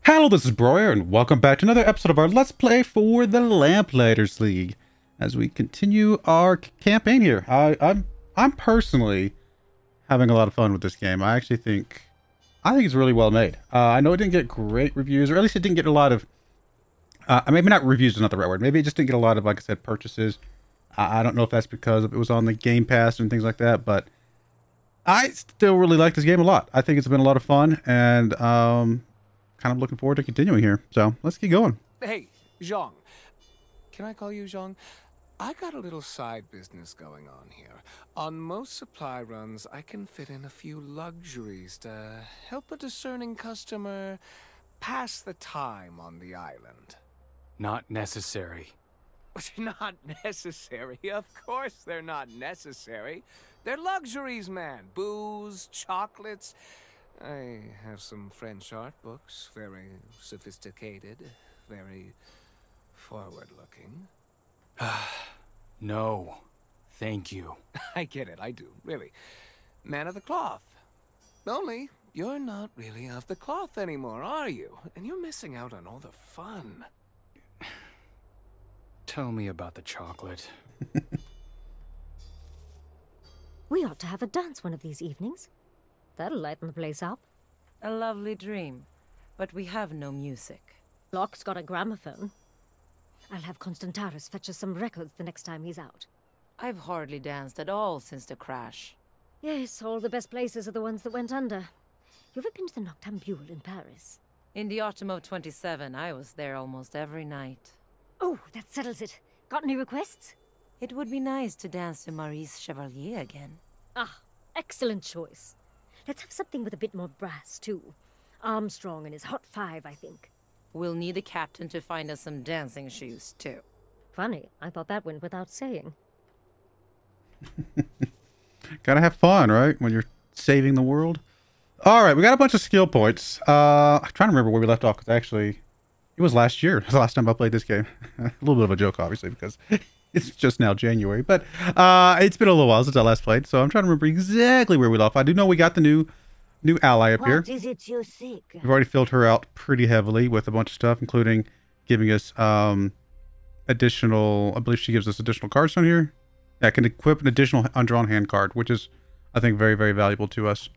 Hello, this is Broyar, and welcome back to another episode of our Let's Play for the Lamplighters League. As we continue our campaign here, I'm personally having a lot of fun with this game. I think it's really well made. I know it didn't get great reviews, or at least it didn't get a lot of. Maybe not reviews is not the right word. Maybe it just didn't get a lot of, like I said, purchases. I don't know if that's because it was on the Game Pass and things like that, but I still really like this game a lot. I think it's been a lot of fun, and kind of looking forward to continuing here. So let's keep going. Hey, Zhang. Can I call you Zhang? I got a little side business going on here. On most supply runs, I can fit in a few luxuries to help a discerning customer pass the time on the island. Not necessary. Not necessary? Of course they're not necessary. They're luxuries, man. Booze, chocolates. I have some French art books, very sophisticated, very forward-looking. No, thank you. I get it, I do, really. Man of the cloth. Only, you're not really of the cloth anymore, are you? And you're missing out on all the fun. Tell me about the chocolate. We ought to have a dance one of these evenings. That'll lighten the place up. A lovely dream, but we have no music. Locke's got a gramophone. I'll have Constantaris fetch us some records the next time he's out. I've hardly danced at all since the crash. Yes, all the best places are the ones that went under. You ever been to the Noctambule in Paris? In the autumn of 27, I was there almost every night. Oh, that settles it. Got any requests? It would be nice to dance to Maurice Chevalier again. Ah, excellent choice. Let's have something with a bit more brass, too. Armstrong and his Hot Five, I think. We'll need a captain to find us some dancing shoes, too. Funny, I thought that went without saying. Gotta have fun, right? When you're saving the world. All right, we got a bunch of skill points. I'm trying to remember where we left off, because actually, it was last year, the last time I played this game. A little bit of a joke, obviously, because it's just now January. But it's been a little while since I last played, so I'm trying to remember exactly where we left off. I do know we got the new ally up here. What is it you seek? We've already filled her out pretty heavily with a bunch of stuff, including giving us additional, I believe she gives us additional cards on here. Yeah, can equip an additional undrawn hand card, which is, I think, very, very valuable to us.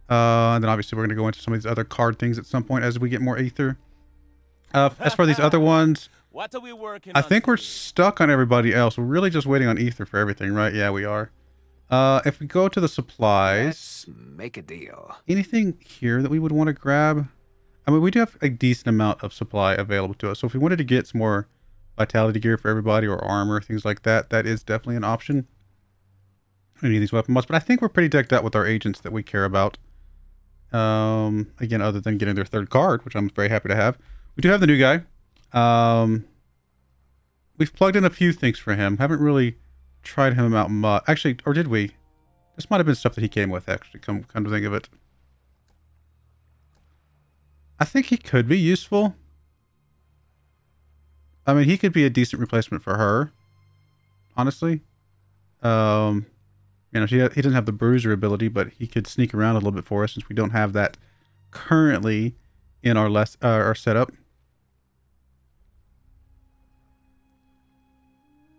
And then obviously we're going to go into some of these other card things at some point as we get more Aether. As for these other ones, what are we working I on think we're today? stuck on everybody else. We're really just waiting on Aether for everything, right? Yeah, we are. If we go to the supplies, Let's make a deal. anything here that we would want to grab? I mean, we do have a decent amount of supply available to us. So if we wanted to get some more vitality gear for everybody or armor, things like that, that is definitely an option. Any of these weapon mods, but I think we're pretty decked out with our agents that we care about. Again, other than getting their third card, which I'm very happy to have. We do have the new guy. We've plugged in a few things for him. Haven't really tried him out much. Actually, or did we? This might have been stuff that he came with, actually, come to think of it. I think he could be useful. I mean, he could be a decent replacement for her, honestly. You know, he doesn't have the bruiser ability, but he could sneak around a little bit for us since we don't have that currently in our setup.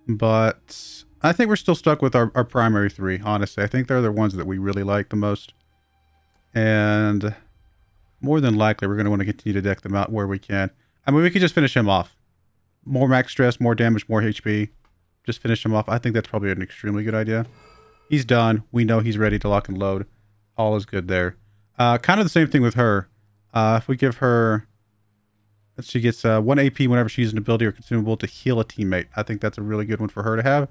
But I think we're still stuck with our primary three, honestly. I think they're the ones that we really like the most. And more than likely, we're going to want to continue to deck them out where we can. I mean, we could just finish him off. More max stress, more damage, more HP. Just finish him off. I think that's probably an extremely good idea. He's done. We know he's ready to lock and load. All is good there. Kind of the same thing with her. If we give her... She gets 1 AP whenever she uses an ability or consumable to heal a teammate. I think that's a really good one for her to have.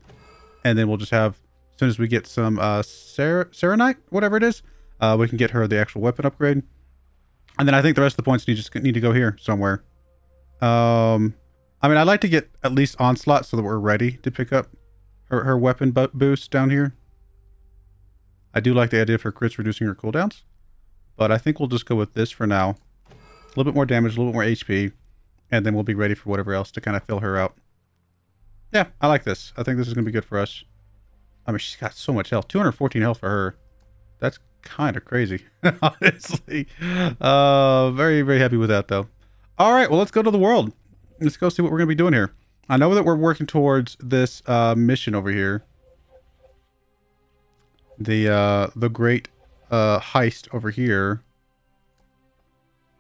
And then we'll just have... As soon as we get some Serenite, whatever it is, we can get her the actual weapon upgrade. And then I think the rest of the points need to go here somewhere. I mean, I'd like to get at least Onslaught so that we're ready to pick up her weapon boost down here. I do like the idea of her crits reducing her cooldowns. But I think we'll just go with this for now. A little bit more damage, a little bit more HP. And then we'll be ready for whatever else to kind of fill her out. Yeah, I like this. I think this is going to be good for us. I mean, she's got so much health. 214 health for her. That's kind of crazy, honestly. Very, very happy with that, though. All right, well, let's go to the world. Let's go see what we're going to be doing here. I know that we're working towards this mission over here. The great heist over here.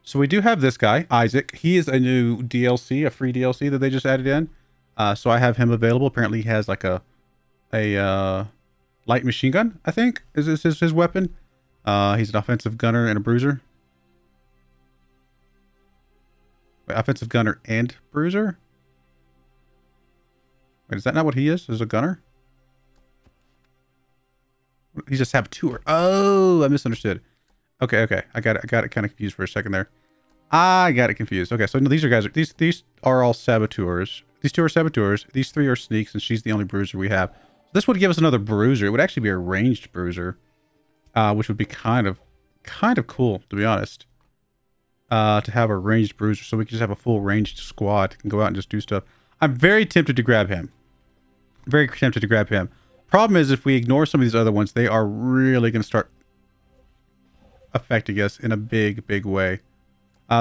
So we do have this guy, Isaac. He is a new DLC, a free DLC that they just added in. So I have him available. Apparently he has like a light machine gun, I think, is his weapon. He's an offensive gunner and a bruiser. Wait, offensive gunner and bruiser? Wait, is that not what he is? Is a gunner? He's a saboteur. Oh, I misunderstood. Okay. I got it kind of confused for a second there. I got it confused. Okay, so no, these are all saboteurs. These two are saboteurs. These three are sneaks, and she's the only bruiser we have. This would give us another bruiser. It would actually be a ranged bruiser, which would be kind of cool, to be honest. To have a ranged bruiser, so we can just have a full ranged squad and go out and just do stuff. I'm very tempted to grab him. Very tempted to grab him. Problem is, if we ignore some of these other ones, they are really going to start affecting us in a big way.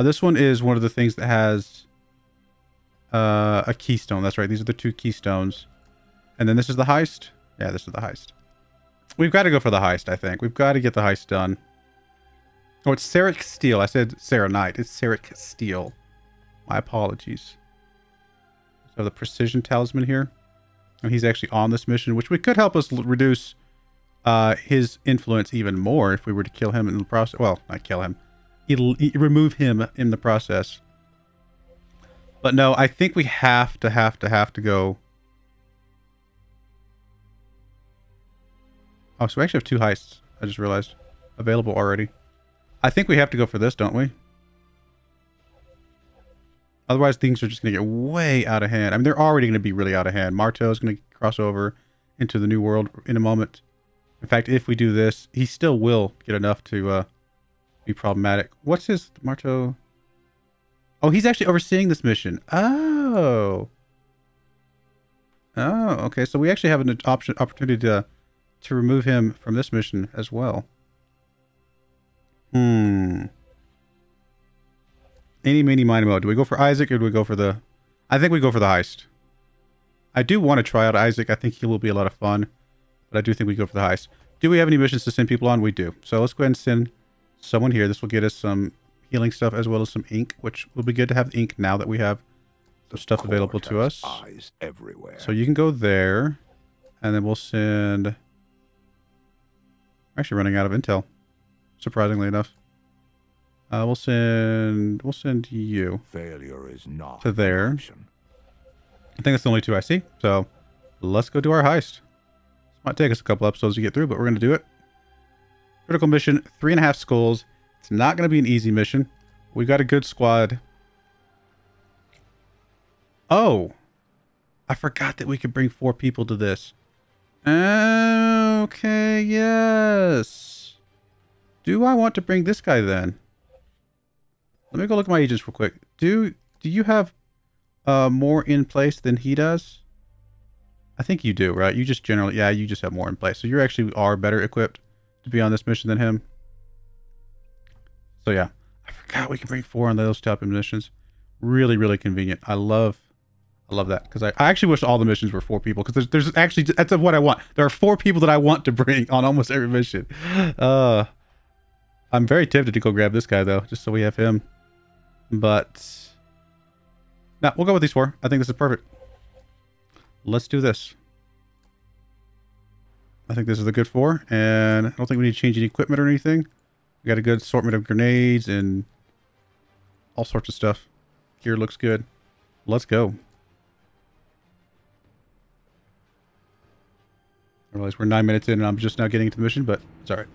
This one is one of the things that has a keystone. That's right. These are the two keystones. And then this is the heist. Yeah, this is the heist. We've got to go for the heist, I think. We've got to get the heist done. Oh, it's Sarek Steel. I said Sarah Knight. It's Sarek Steel. My apologies. So the precision talisman here. And he's actually on this mission, which could help us reduce his influence even more if we were to kill him in the process. Well, not kill him. Remove him in the process. But no, I think we have to go. Oh, so we actually have two heists. I just realized. Available already. I think we have to go for this, don't we? Otherwise, things are just going to get way out of hand. I mean, they're already going to be really out of hand. Marteau is going to cross over into the new world in a moment. In fact, if we do this, he still will get enough to be problematic. What's his Marteau? Oh, he's actually overseeing this mission. Oh, okay. So we actually have an opportunity to remove him from this mission as well. Eeny, meeny, miny, mo. Do we go for Isaac or do we go for the... I think we go for the heist. I do want to try out Isaac. I think he will be a lot of fun. But I do think we go for the heist. Do we have any missions to send people on? We do. So let's go ahead and send someone here. This will get us some healing stuff as well as some ink, which will be good to have ink now that we have some stuff available to us. Eyes everywhere. So you can go there. And then we'll send... We're actually running out of intel. Surprisingly enough. We'll send you Failure is not to there. an option. I think that's the only two I see. So let's go do our heist. This might take us a couple episodes to get through, but we're going to do it. Critical mission, 3.5 skulls. It's not going to be an easy mission. We got a good squad. Oh, I forgot that we could bring 4 people to this. Okay, yes. Do I want to bring this guy then? Let me go look at my agents real quick. Do you have more in place than he does? I think you do, right? You just generally, yeah, you just have more in place. So you actually are better equipped to be on this mission than him. So yeah, I forgot we can bring 4 on those type of missions. Really convenient. I love that because I actually wish all the missions were 4 people because there's actually, that's what I want. There are 4 people that I want to bring on almost every mission. I'm very tempted to go grab this guy though, just so we have him. But no, we'll go with these 4. I think this is perfect. Let's do this. I think this is a good 4, and I don't think we need to change any equipment or anything. We got a good assortment of grenades and all sorts of stuff. Gear looks good. Let's go. I realize we're 9 minutes in and I'm just now getting into the mission, but it's alright.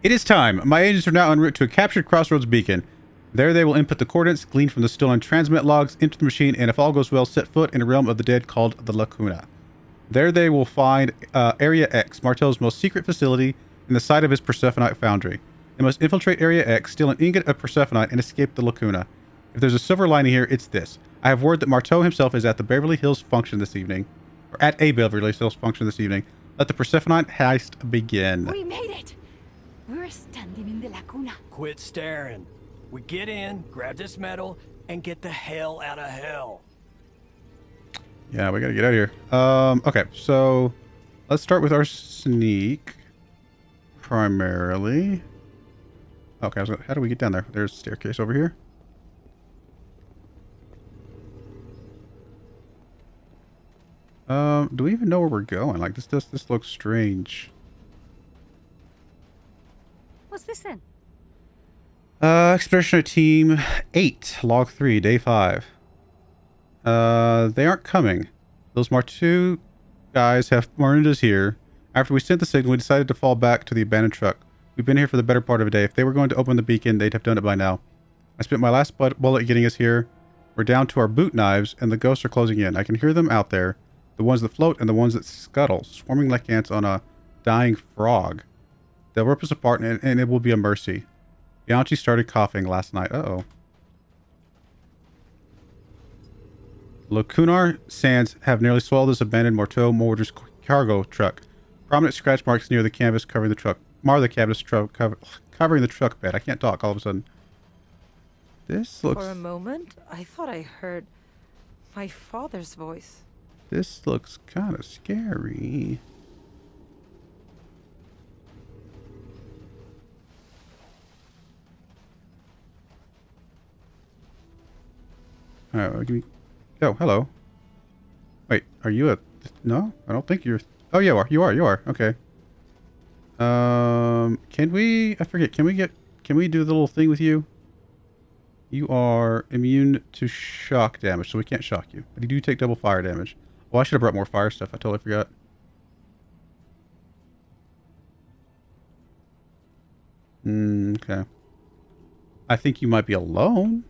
It is time. My agents are now en route to a captured crossroads beacon. There they will input the coordinates gleaned from the stolen transmit logs into the machine, and if all goes well, set foot in a realm of the dead called the Lacuna. There they will find Area X, Martel's most secret facility, in the site of his Persephoneite foundry. They must infiltrate Area X, steal an ingot of Persephonite, and escape the Lacuna. If there's a silver lining here, it's this. I have word that Marteau himself is at the Beverly Hills function this evening. Or at a Beverly Hills function this evening. Let the Persephonite heist begin. We made it! We're standing in the Lacuna. Quit staring. We get in, grab this metal, and get the hell out of hell. Yeah, we gotta get out of here. Okay, so let's start with our sneak primarily. Okay, how do we get down there? There's a staircase over here. Do we even know where we're going? Like this looks strange. What's this then? Expeditionary Team 8, Log 3, Day 5. They aren't coming. Those Mark II guys have warned us here. After we sent the signal, we decided to fall back to the abandoned truck. We've been here for the better part of a day. If they were going to open the beacon, they'd have done it by now. I spent my last bullet getting us here. We're down to our boot knives, and the ghosts are closing in. I can hear them out there. The ones that float and the ones that scuttle, swarming like ants on a dying frog. They'll rip us apart, and it will be a mercy. Bianchi started coughing last night. Uh-oh. Lacunar sands have nearly swallowed this abandoned Morteau Mortar's cargo truck. Prominent scratch marks near the canvas covering the truck. Covering the truck bed. I can't talk all of a sudden. This looks... For a moment, I thought I heard my father's voice. This looks kind of scary. Alright, give me... Oh, hello. Wait, are you a... No? I don't think you're... Oh, you are. You are. Okay. Can we... I forget. Can we do the little thing with you? You are immune to shock damage, so we can't shock you. But you do take double fire damage. Oh, I should have brought more fire stuff. I totally forgot. Okay. I think you might be alone.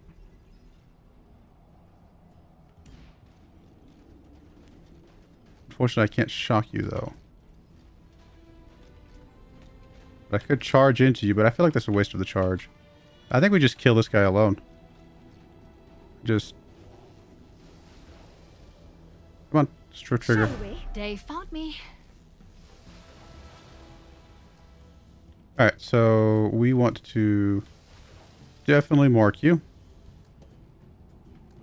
Unfortunately, I can't shock you, though. But I could charge into you, but I feel like that's a waste of the charge. I think we just kill this guy alone. Just... Come on, just trigger. They found me. Alright, so we want to definitely mark you.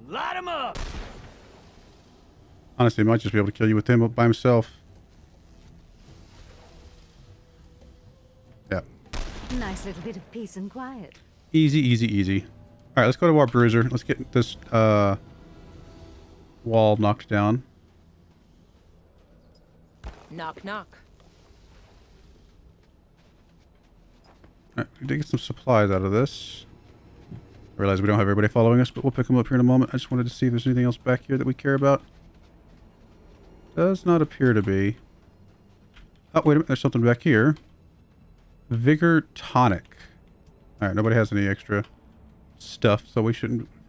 Light him up! Honestly, I might just be able to kill you with him by himself. Yeah. Nice little bit of peace and quiet. Easy, easy, easy. Alright, let's go to our bruiser. Let's get this wall knocked down. Knock, knock. Alright, we did get some supplies out of this. I realize we don't have everybody following us, but we'll pick them up here in a moment. I just wanted to see if there's anything else back here that we care about. Does not appear to be. Oh, wait a minute. There's something back here. Vigor tonic. Alright, nobody has any extra stuff, so we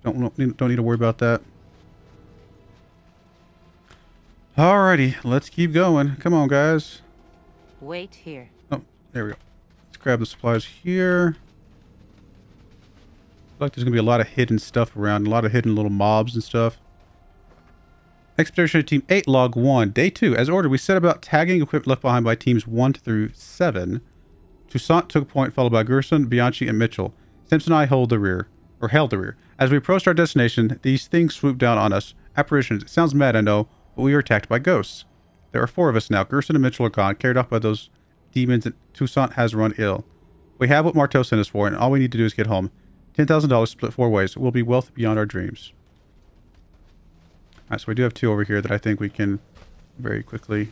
don't need to worry about that. Alrighty, let's keep going. Come on, guys. Wait here. Oh, there we go. Let's grab the supplies here. I feel like there's going to be a lot of hidden stuff around. A lot of hidden little mobs and stuff. Expeditionary Team 8, Log 1, Day 2. As ordered, we set about tagging equipment left behind by Teams 1 through 7. Toussaint took point, followed by Gerson, Bianchi, and Mitchell. Simpson and I held the rear. As we approached our destination, these things swooped down on us. Apparitions. It sounds mad, I know, but we were attacked by ghosts. There are 4 of us now. Gerson and Mitchell are gone, carried off by those demons, and Toussaint has run ill. We have what Marteau sent us for, and all we need to do is get home. $10,000 split 4 ways. We'll be wealth beyond our dreams. Alright, so we do have 2 over here that I think we can very quickly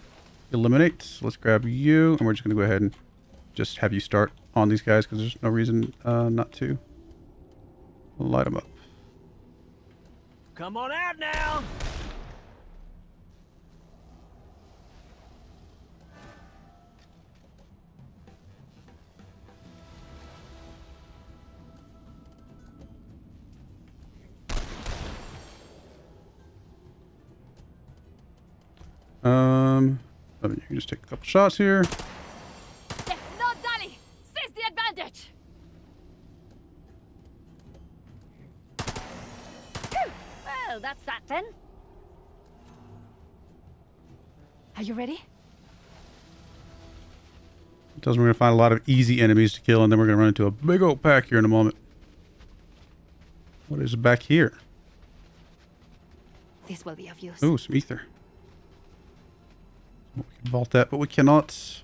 eliminate. So let's grab you, and we're just going to go ahead and just have you start on these guys, because there's no reason not to. We'll light them up. Come on out now! You can just take a couple shots here. Let's not dally. Seize the advantage. Well, that's that then. Are you ready? It tells me we're going to find a lot of easy enemies to kill, and then we're going to run into a big old pack here in a moment. What is back here? This will be of use. Ooh, some ether. We can vault that, but we cannot.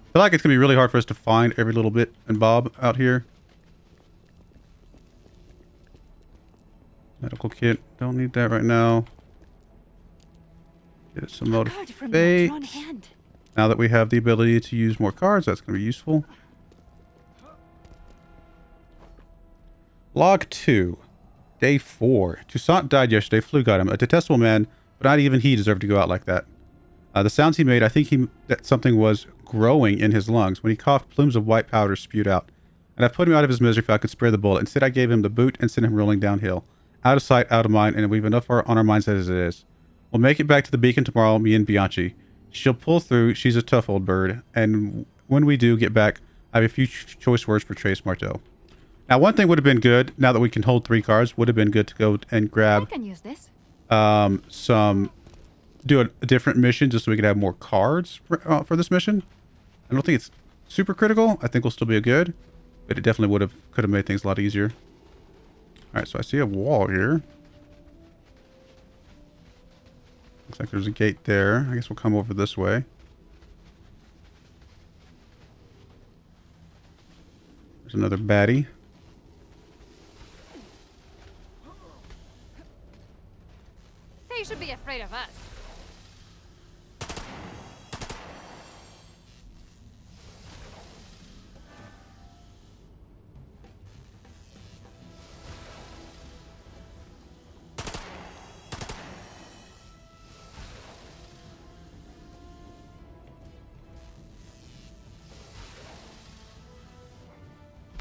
I feel like it's going to be really hard for us to find every little bit and bob out here. Medical kit. Don't need that right now. Get us some motivate. Now that we have the ability to use more cards, that's going to be useful. Log 2. Day 4. Toussaint died yesterday. Flu got him. A detestable man, but not even he deserved to go out like that. The sounds he made, I think that something was growing in his lungs. When he coughed, plumes of white powder spewed out. And I put him out of his misery if I could spare the bullet. Instead, I gave him the boot and sent him rolling downhill. Out of sight, out of mind, and we've enough on our minds as it is. We'll make it back to the beacon tomorrow, me and Bianchi. She'll pull through. She's a tough old bird. And when we do get back, I have a few choice words for Trace Marteau. Now, one thing would have been good, now that we can hold 3 cards, would have been good to go and grab I can use this. do a different mission just so we could have more cards for this mission. I don't think it's super critical. I think we'll still be good, but it definitely could have made things a lot easier. All right, so I see a wall here. Looks like there's a gate there. I guess we'll come over this way. There's another baddie. They should be afraid of us.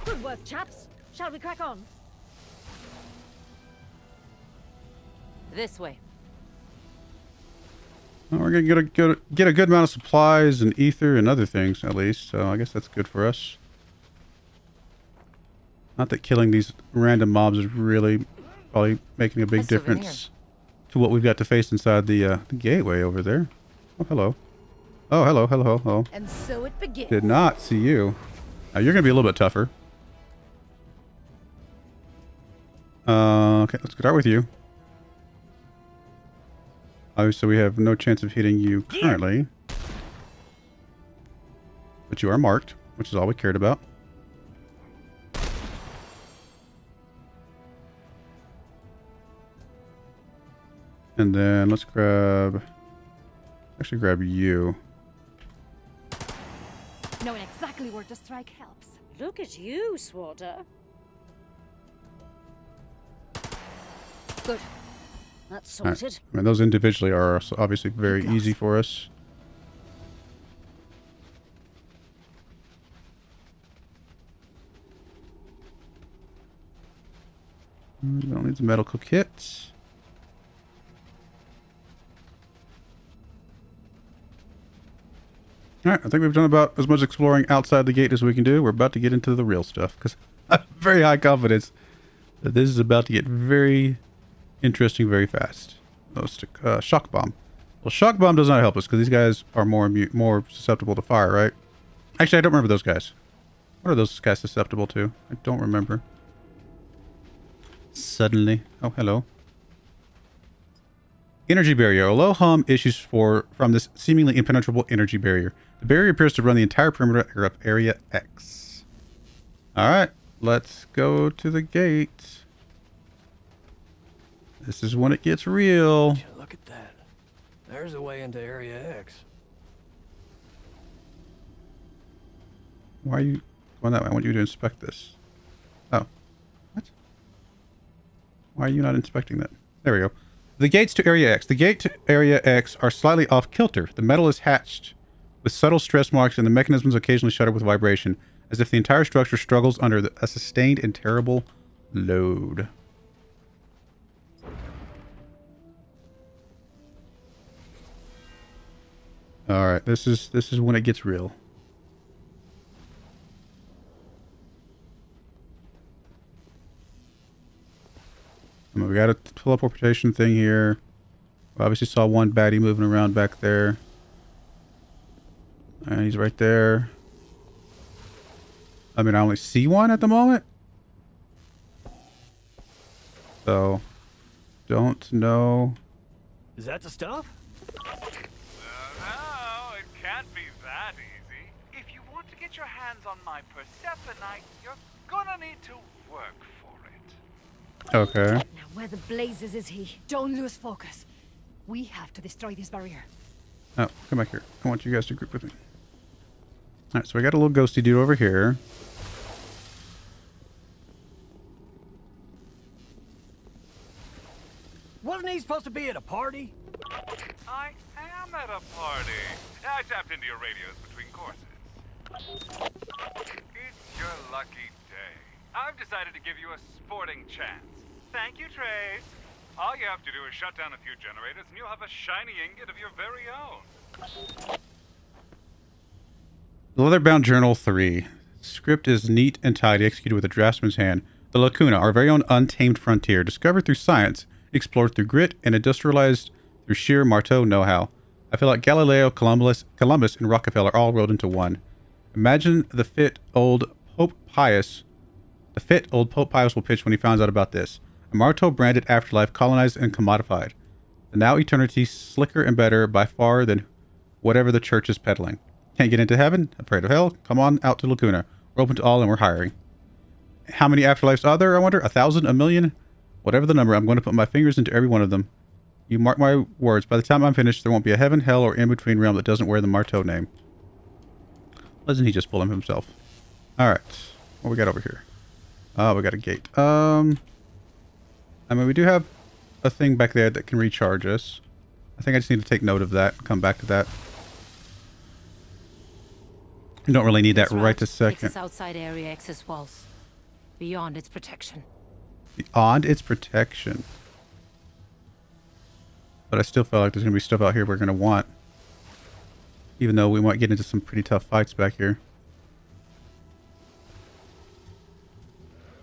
Good work, chaps. Shall we crack on? This way. Well, we're gonna get a good amount of supplies and ether and other things at least, so I guess that's good for us. Not that killing these random mobs is really probably making a big difference to what we've got to face inside the gateway over there. Oh, hello. Oh, hello, hello, hello. And so it begins. Did not see you. Now, you're gonna be a little bit tougher. Okay, let's start with you. Obviously, we have no chance of hitting you currently. But you are marked, which is all we cared about. And then let's actually grab you. Knowing exactly where to strike helps. Look at you, Swatter. Good. That's sorted. Right. I mean, those individually are obviously very easy for us. We don't need the medical kits. Alright, I think we've done about as much exploring outside the gate as we can do. We're about to get into the real stuff, because I have very high confidence that this is about to get very interesting very fast. Shock bomb. Well, shock bomb does not help us, because these guys are more susceptible to fire, right? Actually, I don't remember those guys. What are those guys susceptible to? I don't remember. Suddenly. Oh, hello. Energy barrier. A low hum issues from this seemingly impenetrable energy barrier. The barrier appears to run the entire perimeter of Area X. Alright, let's go to the gate. This is when it gets real. Look at that. There's a way into Area X. Why are you going that way? I want you to inspect this. Oh. What? Why are you not inspecting that? There we go. The gates to Area X. The gate to Area X are slightly off kilter. The metal is hatched with subtle stress marks, and the mechanisms occasionally shudder with vibration, as if the entire structure struggles under a sustained and terrible load. All right, this is when it gets real. We got a teleportation thing here. We obviously saw one baddie moving around back there. And he's right there. I mean, I only see one at the moment. So, don't know. Is that the stuff? No, it can't be that easy. If you want to get your hands on my Persephonite, you're gonna need to work for it. Okay. Now, where the blazes is he? Don't lose focus. We have to destroy this barrier. Oh, come back here. I want you guys to group with me. Alright, so we got a little ghosty dude over here. Wasn't he supposed to be at a party? I am at a party. I tapped into your radios between courses. It's your lucky day. I've decided to give you a sporting chance. Thank you, Trace. All you have to do is shut down a few generators and you'll have a shiny ingot of your very own. The Leatherbound Journal 3. Script is neat and tidy, executed with a draftsman's hand. The Lacuna, our very own untamed frontier, discovered through science, explored through grit, and industrialized through sheer Marteau know-how. I feel like Galileo, Columbus, and Rockefeller all rolled into one. Imagine the fit old Pope Pius will pitch when he finds out about this. A Marteau-branded afterlife colonized and commodified. The now eternity slicker and better by far than whatever the church is peddling. Can't get into heaven? Afraid of hell? Come on out to Lacuna. We're open to all and we're hiring. How many afterlives are there, I wonder? 1,000? A million? Whatever the number, I'm going to put my fingers into every one of them. You mark my words. By the time I'm finished, there won't be a heaven, hell, or in-between realm that doesn't wear the Marteau name. Doesn't he just fool him himself? Alright. What we got over here? Oh, we got a gate. I mean, we do have a thing back there that can recharge us. I think I just need to take note of that. Come back to that. You don't really need that right this second. Its outside area access walls. Beyond its protection. Beyond its protection. But I still feel like there's going to be stuff out here we're going to want. Even though we might get into some pretty tough fights back here.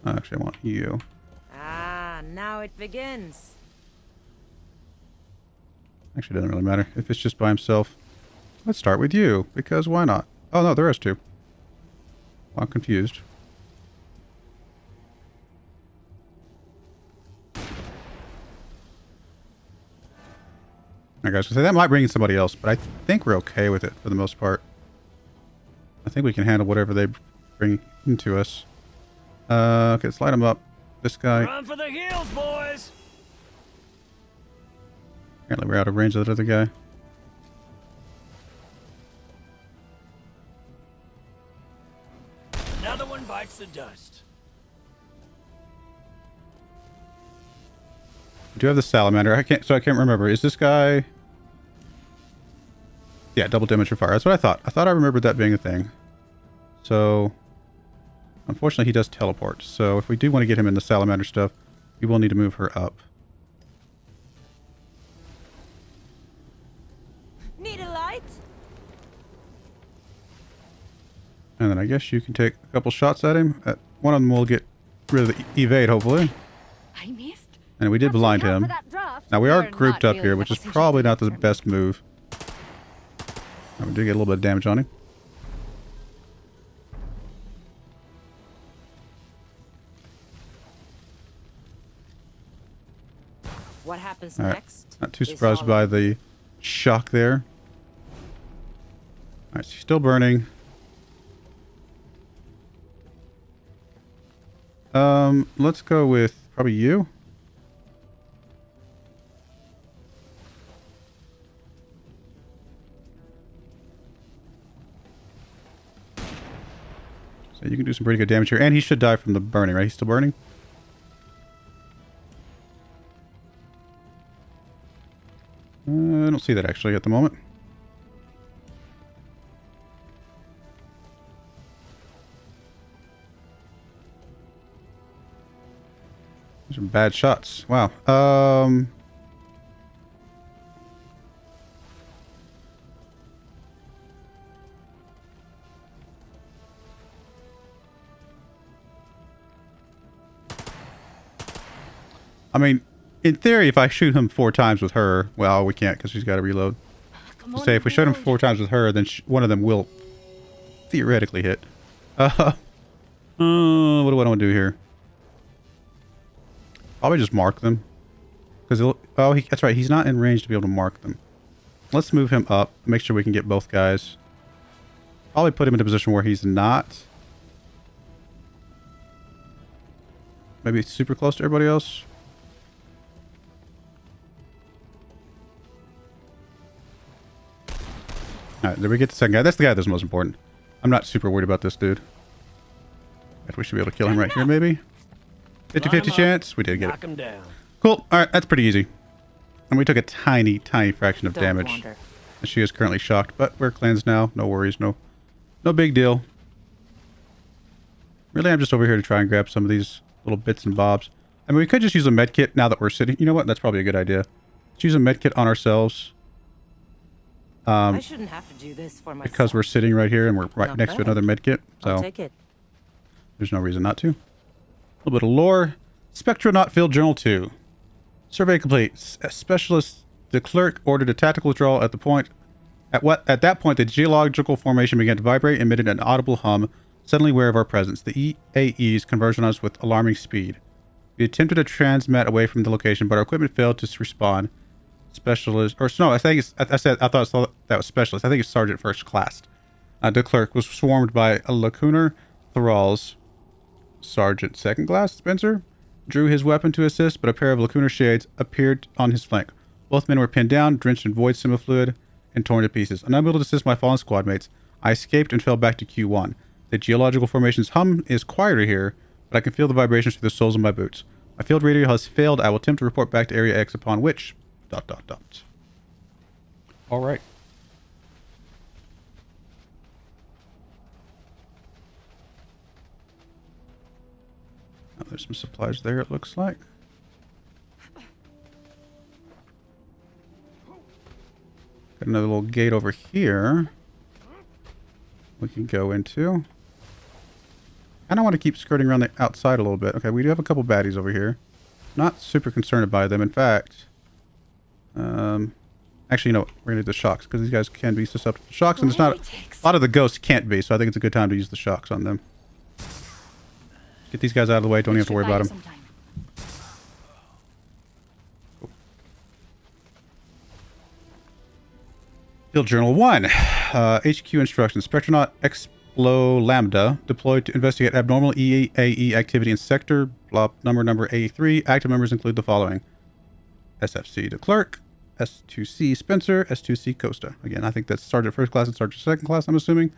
Actually, I want you. Ah, now it begins. Actually, it doesn't really matter. If it's just by himself. Let's start with you. Because why not? Oh, no, there is two. Well, I'm confused. I guess that might bring in somebody else, but I think we're okay with it for the most part. I think we can handle whatever they bring into us. Okay, let's light him up. This guy. Run for the hills, boys! Apparently we're out of range of that other guy. Another one bites the dust. We do have the salamander. I can't remember. Is this guy? Yeah, double damage for fire. That's what I thought. I thought I remembered that being a thing. So, unfortunately, he does teleport. So, if we do want to get him in the salamander stuff, we will need to move her up. Need a light? And then I guess you can take a couple shots at him. One of them will get rid of the evade, hopefully. I missed. And we did blind him. Now, we are grouped up here, which is probably not the best move. We did get a little bit of damage on him. What happens All right. next? Not too surprised by the shock there. Alright, so he's still burning. Let's go with probably you. So you can do some pretty good damage here. And he should die from the burning, right? He's still burning? I don't see that actually at the moment. These are bad shots. Wow. I mean, in theory, if I shoot him 4 times with her, well, we can't because she's got to reload. Say if we shoot him 4 times with her, then one of them will theoretically hit. What do I want to do here? Probably just mark them. Because that's right, he's not in range to be able to mark them. Let's move him up. Make sure we can get both guys. Probably put him in a position where he's not. Maybe super close to everybody else. Alright, there we get the second guy. That's the guy that's most important. I'm not super worried about this dude. We should be able to kill him right here, maybe. 50-50 chance. We did get it. Knock him down. Cool. Alright, that's pretty easy. And we took a tiny, tiny fraction of Don't damage. wander. And she is currently shocked, but we're cleansed now. No worries. No big deal. Really, I'm just over here to try and grab some of these little bits and bobs. I mean, we could just use a med kit now that we're sitting. You know what? That's probably a good idea. Let's use a med kit on ourselves. I shouldn't have to do this for myself. Because we're sitting right here and we're right Not next to bad. another med kit. I'll So take it. there's no reason not to. A little bit of lore. Spectronaut Field Journal 2. Survey complete. Specialist, the clerk ordered a tactical withdrawal at the point. At that point, the geological formation began to vibrate, emitted an audible hum, suddenly aware of our presence. The EAEs converged on us with alarming speed. We attempted to transmit away from the location, but our equipment failed to respond. Specialist, or no, I thought that was specialist. I think it's Sergeant First Class. The clerk was swarmed by a lacunar thralls. Sergeant Second Class Spencer drew his weapon to assist, but a pair of lacunar shades appeared on his flank. Both men were pinned down, drenched in void semifluid, and torn to pieces. Unable to assist my fallen squad mates, I escaped and fell back to Q1. The geological formation's hum is quieter here, but I can feel the vibrations through the soles of my boots. My field radio has failed. I will attempt to report back to Area X, upon which... ... All right. Oh, there's some supplies there, it looks like. Got another little gate over here we can go into. I don't want to keep skirting around the outside a little bit. Okay, we do have a couple baddies over here. Not super concerned by them. In fact, actually, you know what? We're going to do the shocks because these guys can be susceptible to shocks, and it's not... A lot of the ghosts can't be, so I think it's a good time to use the shocks on them. Get these guys out of the way. Don't even have to worry about them. Field Journal 1. HQ instructions. Spectronaut Explo Lambda deployed to investigate abnormal EAE activity in sector number 83. Active members include the following. SFC the clerk. S2C Spencer. S2C Costa. Again, I think that's Sergeant First Class and Sergeant Second Class, I'm assuming.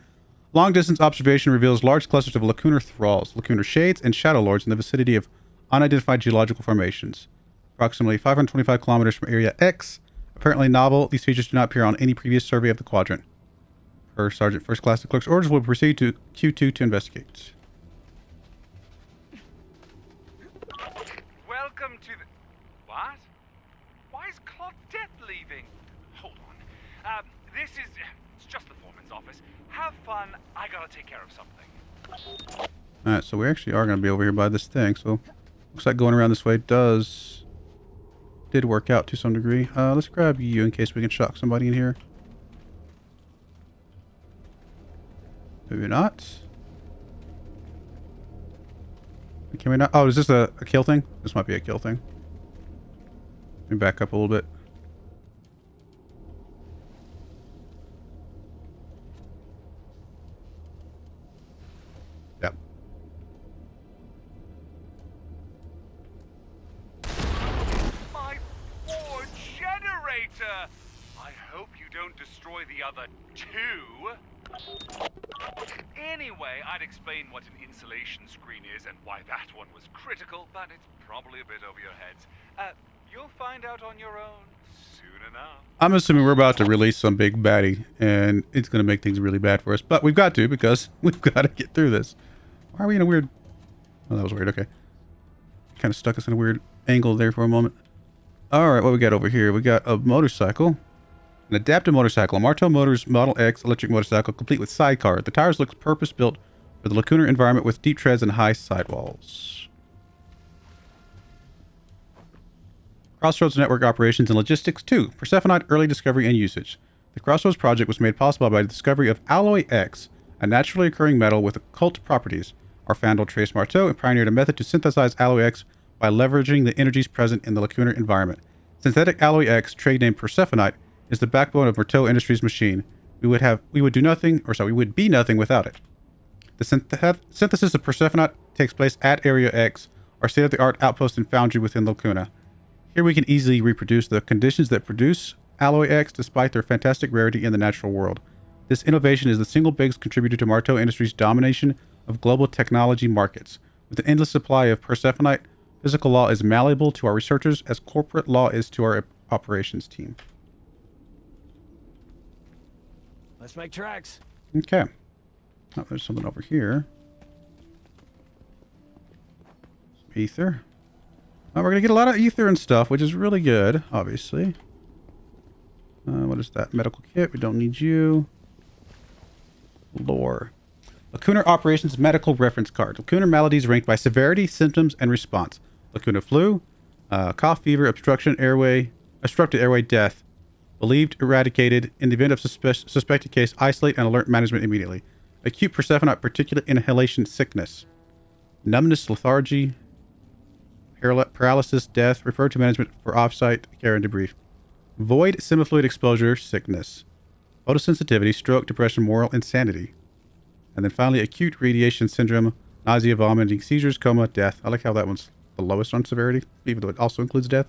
Long distance observation reveals large clusters of lacunar thralls, lacunar shades, and shadow lords in the vicinity of unidentified geological formations. Approximately 525 kilometers from Area X. Apparently novel, these features do not appear on any previous survey of the quadrant. Per Sergeant First Class, the clerk's orders will proceed to Q2 to investigate. Welcome to the... What? Why is Claudette leaving? Hold on. This is... It's just the foreman's office. Have fun. I gotta take care of something. Alright, so we actually are going to be over here by this thing, so... Looks like going around this way did work out to some degree. Let's grab you in case we can shock somebody in here. Maybe not. Can we not? Oh, is this a kill thing? This might be a kill thing. Let me back up a little bit. Yep. My poor generator! I hope you don't destroy the other two. Anyway, I'd explain what an insulation screen is and why that one was critical, but it's probably a bit over your heads. You'll find out on your own soon enough. I'm assuming we're about to release some big baddie, and it's going to make things really bad for us. But we've got to, because we've got to get through this. Why are we in a weird... Oh, that was weird. Okay. Kind of stuck us in a weird angle there for a moment. Alright, what we got over here? We got a motorcycle. An adaptive motorcycle. A Martel Motors Model X electric motorcycle, complete with sidecar. The tires look purpose-built for the lacunar environment with deep treads and high sidewalls. Crossroads Network Operations and Logistics 2. Persephonite Early Discovery and Usage. The Crossroads project was made possible by the discovery of Alloy X, a naturally occurring metal with occult properties. Our founder, Trace Marteau, pioneered a method to synthesize Alloy X by leveraging the energies present in the lacunar environment. Synthetic alloy X, trade name Persephoneite, is the backbone of Marteau Industries' machine. We would be nothing without it. The synthesis of Persephoneite takes place at Area X, our state-of-the-art outpost and foundry within Lacuna. Here we can easily reproduce the conditions that produce Alloy X despite their fantastic rarity in the natural world. This innovation is the single biggest contributor to Marteau Industries' domination of global technology markets. With an endless supply of Persephoneite, physical law is malleable to our researchers as corporate law is to our operations team. Let's make tracks. Okay. Oh, there's something over here. Some ether. Oh, we're going to get a lot of ether and stuff, which is really good, obviously. What is that? Medical kit. We don't need you. Lore. Lacuna Operations Medical Reference Card. Lacuna maladies ranked by severity, symptoms, and response. Lacuna flu, cough, fever, obstructed airway, death. Believed eradicated. In the event of suspected case, isolate and alert management immediately. Acute Persephoneite particulate inhalation sickness. Numbness, lethargy, paralysis, death. Refer to management for off-site care and debrief. Void semifluid exposure sickness. Photosensitivity, stroke, depression, moral insanity. And then finally, acute radiation syndrome, nausea, vomiting, seizures, coma, death. I like how that one's the lowest on severity, even though it also includes death.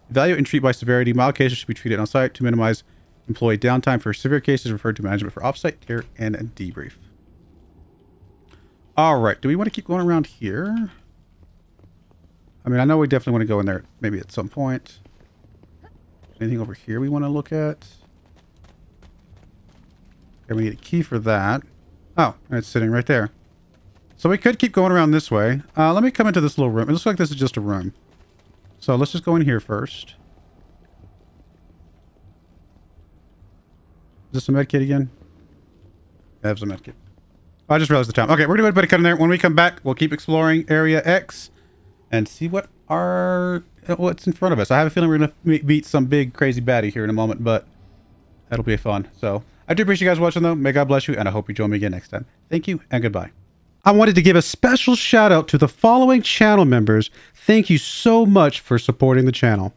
Evaluate and treat by severity. Mild cases should be treated on site to minimize employee downtime. For severe cases, referred to management for off-site care and debrief. All right. Do we want to keep going around here? I mean, I know we definitely want to go in there maybe at some point. Anything over here we want to look at? Okay, we need a key for that. Oh, it's sitting right there. So we could keep going around this way. Let me come into this little room. It looks like this is just a room. So let's just go in here first. Is this a med kit again? Yeah, it was a med kit. Oh, I just realized the time. Okay, we're going to go ahead and cut in there. When we come back, we'll keep exploring Area X and see what's in front of us. I have a feeling we're going to beat some big crazy baddie here in a moment, but that'll be fun. So I do appreciate you guys watching though. May God bless you, and I hope you join me again next time. Thank you and goodbye. I wanted to give a special shout out to the following channel members. Thank you so much for supporting the channel.